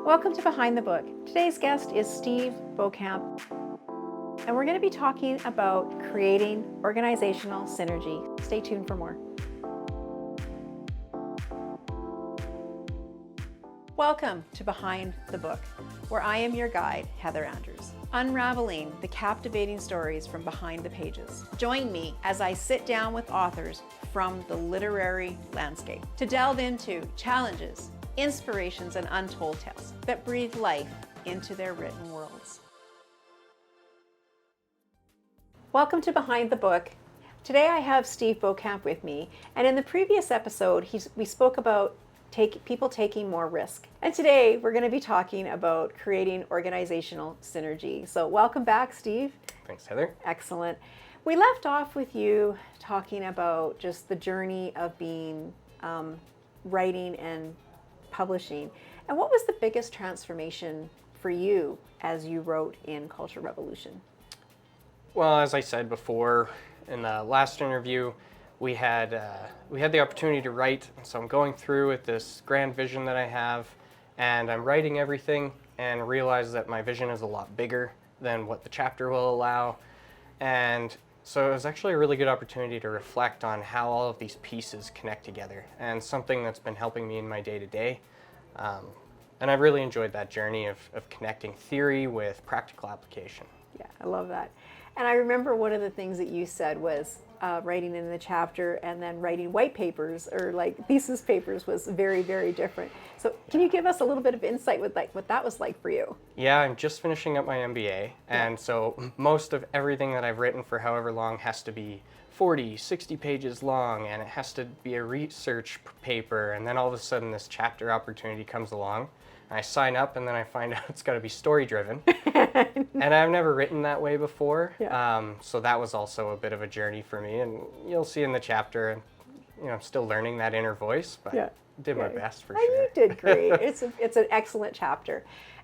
Welcome to Behind the Book. Today's guest is Steve Bouwkamp, and we're going to be talking about creating organizational synergy. Stay tuned for more. Welcome to Behind the Book, where I am your guide, Heather Andrews, unraveling the captivating stories from behind the pages. Join me as I sit down with authors from the literary landscape to delve into challenges, inspirations, and untold tales that breathe life into their written worlds. Welcome to Behind the Book. Today I have Steve Bouwkamp with me, and in the previous episode we spoke about people taking more risk. And today we're going to be talking about creating organizational synergy. So welcome back, Steve. Thanks, Heather. Excellent. We left off with you talking about just the journey of being writing and publishing. And what was the biggest transformation for you as you wrote in Culture Revolution? Well, as I said before in the last interview, we had the opportunity to write. So I'm going through with this grand vision that I have, and I'm writing everything and realize that my vision is a lot bigger than what the chapter will allow. And so it was actually a really good opportunity to reflect on how all of these pieces connect together, and something that's been helping me in my day-to-day. And I've really enjoyed that journey of connecting theory with practical application. Yeah, I love that. And I remember one of the things that you said was writing in the chapter and then writing white papers or like thesis papers was very, very different. So can you give us a little bit of insight with like what that was like for you? Yeah, I'm just finishing up my MBA, and so most of everything that I've written for however long has to be 40, 60 pages long, and it has to be a research paper, and then all of a sudden this chapter opportunity comes along. I sign up, and then I find out it's got to be story-driven. And I've never written that way before, so that was also a bit of a journey for me. And you'll see in the chapter, and I'm still learning that inner voice, but did my best for sure. You did great. It's an excellent chapter.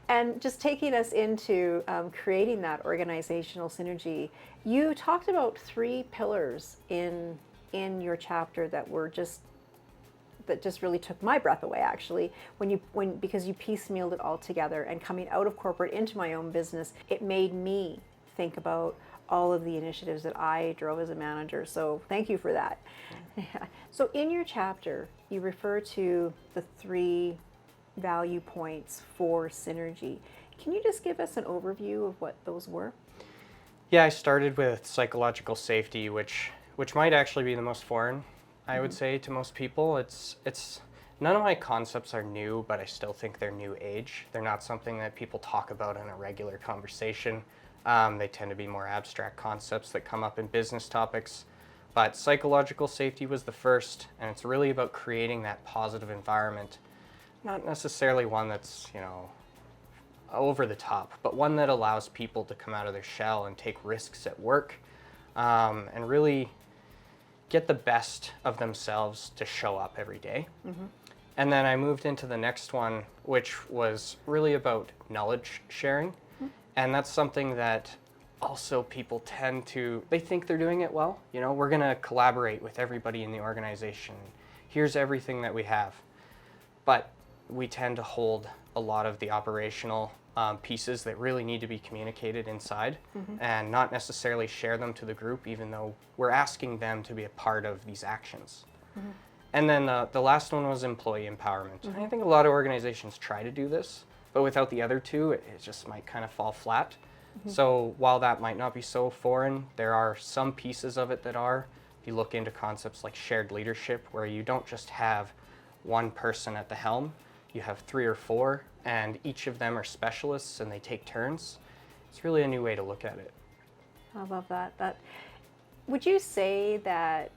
And just taking us into creating that organizational synergy, you talked about 3 pillars in your chapter that just really took my breath away, actually, because you piecemealed it all together. And coming out of corporate into my own business, it made me think about all of the initiatives that I drove as a manager. So thank you for that. Yeah. So in your chapter, you refer to the 3 value points for synergy. Can you just give us an overview of what those were? Yeah, I started with psychological safety, which might actually be the most foreign, I would say, to most people. It's none of my concepts are new, but I still think they're new age. They're not something that people talk about in a regular conversation. They tend to be more abstract concepts that come up in business topics. But psychological safety was the first, and it's really about creating that positive environment. Not necessarily one that's, over the top, but one that allows people to come out of their shell and take risks at work, and really get the best of themselves to show up every day. Mm-hmm. And then I moved into the next one, which was really about knowledge sharing. Mm-hmm. And that's something that also people they think they're doing it well. We're going to collaborate with everybody in the organization. Here's everything that we have. But we tend to hold a lot of the operational pieces that really need to be communicated inside, and not necessarily share them to the group, even though we're asking them to be a part of these actions. Mm-hmm. And then the last one was employee empowerment. Mm-hmm. I think a lot of organizations try to do this, but without the other 2, it just might kind of fall flat. Mm-hmm. So while that might not be so foreign, there are some pieces of it that are. If you look into concepts like shared leadership, where you don't just have one person at the helm, you have 3 or 4, and each of them are specialists and they take turns. It's really a new way to look at it. I love that. Would you say that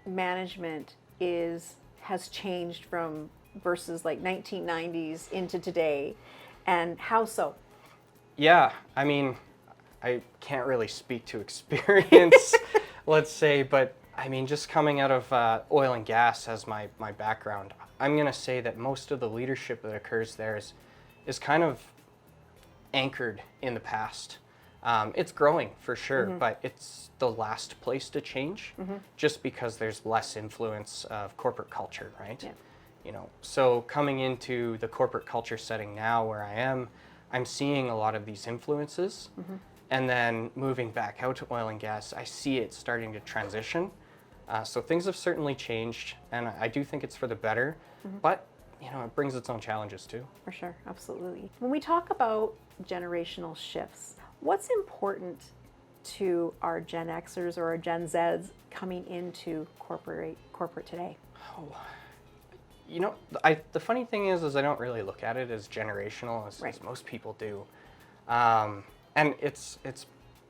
management has changed from versus like 1990s into today, and how so? Yeah, I mean, I can't really speak to experience, let's say, but I mean, just coming out of oil and gas as my background, I'm going to say that most of the leadership that occurs there is kind of anchored in the past. It's growing for sure, but it's the last place to change, just because there's less influence of corporate culture, right? Yeah. So coming into the corporate culture setting now where I am, I'm seeing a lot of these influences. And then moving back out to oil and gas, I see it starting to transition. So things have certainly changed, and I do think it's for the better, but it brings its own challenges too. For sure, absolutely. When we talk about generational shifts, what's important to our Gen Xers or our Gen Zs coming into corporate today? Oh, the funny thing is I don't really look at it as generational as most people do. And it's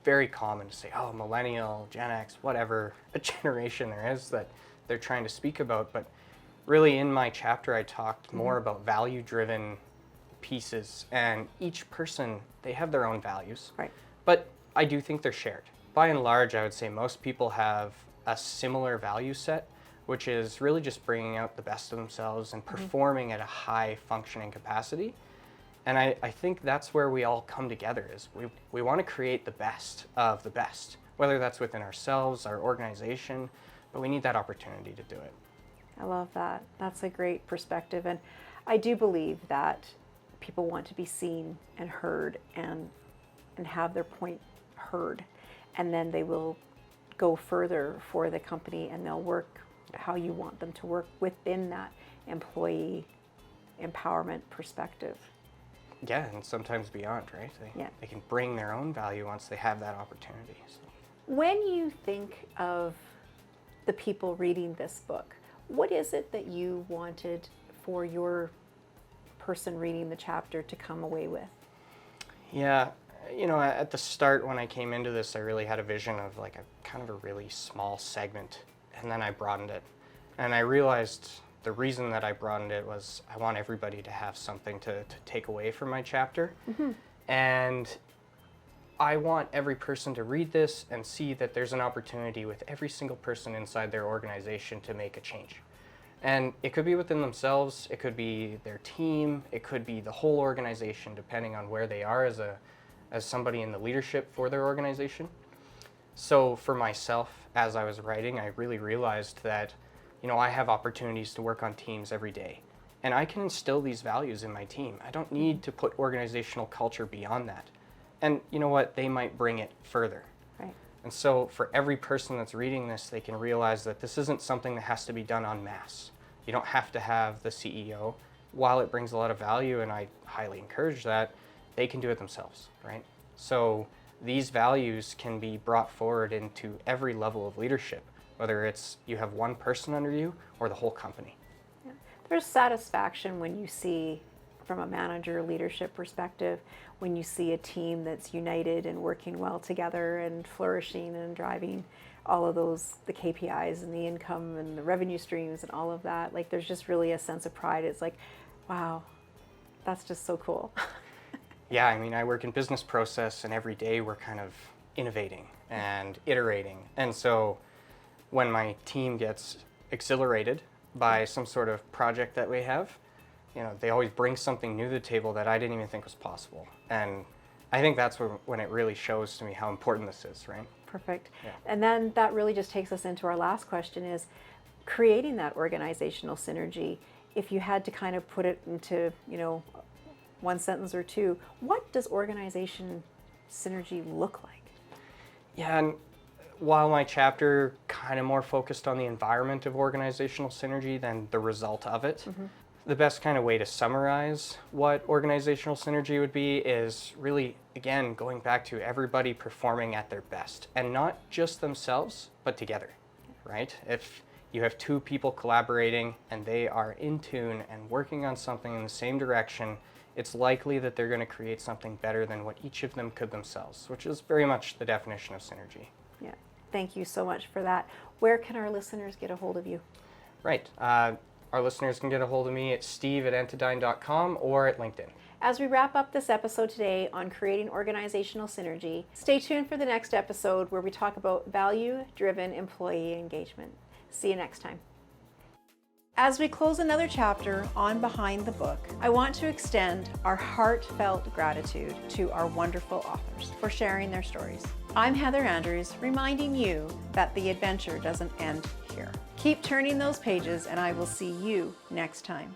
very common to say, oh, millennial, Gen X, whatever a generation there is that they're trying to speak about. But really in my chapter, I talked more about value-driven pieces, and each person, they have their own values. Right. But I do think they're shared. By and large, I would say most people have a similar value set, which is really just bringing out the best of themselves and performing at a high functioning capacity. And I think that's where we all come together, is we want to create the best of the best, whether that's within ourselves, our organization, but we need that opportunity to do it. I love that. That's a great perspective. And I do believe that people want to be seen and heard and have their point heard. And then they will go further for the company, and they'll work how you want them to work within that employee empowerment perspective. Yeah, and sometimes beyond, right? They can bring their own value once they have that opportunity. So. When you think of the people reading this book, what is it that you wanted for your person reading the chapter to come away with? Yeah, at the start when I came into this, I really had a vision of like a kind of a really small segment, and then I broadened it. And I realized the reason that I broadened it was I want everybody to have something to take away from my chapter. And I want every person to read this and see that there's an opportunity with every single person inside their organization to make a change. And it could be within themselves, it could be their team, it could be the whole organization, depending on where they are as somebody in the leadership for their organization. So for myself, as I was writing, I really realized that I have opportunities to work on teams every day, and I can instill these values in my team. I don't need to put organizational culture beyond that. And you know what? They might bring it further. Right. And so for every person that's reading this, they can realize that this isn't something that has to be done en masse. You don't have to have the CEO. While it brings a lot of value, and I highly encourage that, they can do it themselves, right? So these values can be brought forward into every level of leadership, whether it's you have one person under you or the whole company. Yeah. There's satisfaction when you see, from a manager leadership perspective, when you see a team that's united and working well together and flourishing and driving all of those, the KPIs and the income and the revenue streams and all of that. Like, there's just really a sense of pride. It's like, wow, that's just so cool. Yeah, I mean, I work in business process, and every day we're kind of innovating and iterating. And so when my team gets exhilarated by some sort of project that we have, they always bring something new to the table that I didn't even think was possible. And I think that's when it really shows to me how important this is, right? Perfect. Yeah. And then that really just takes us into our last question, is creating that organizational synergy. If you had to kind of put it into, one sentence or two, what does organization synergy look like? Yeah, and while my chapter kind of more focused on the environment of organizational synergy than the result of it, the best kind of way to summarize what organizational synergy would be is really, again, going back to everybody performing at their best, and not just themselves, but together, right? If you have two people collaborating and they are in tune and working on something in the same direction, it's likely that they're going to create something better than what each of them could themselves, which is very much the definition of synergy. Yeah, thank you so much for that. Where can our listeners get a hold of you? Right. Our listeners can get a hold of me at steve@entidine.com or at LinkedIn. As we wrap up this episode today on creating organizational synergy, stay tuned for the next episode where we talk about value-driven employee engagement. See you next time. As we close another chapter on Behind the Book, I want to extend our heartfelt gratitude to our wonderful authors for sharing their stories. I'm Heather Andrews, reminding you that the adventure doesn't end here. year. Keep turning those pages, and I will see you next time.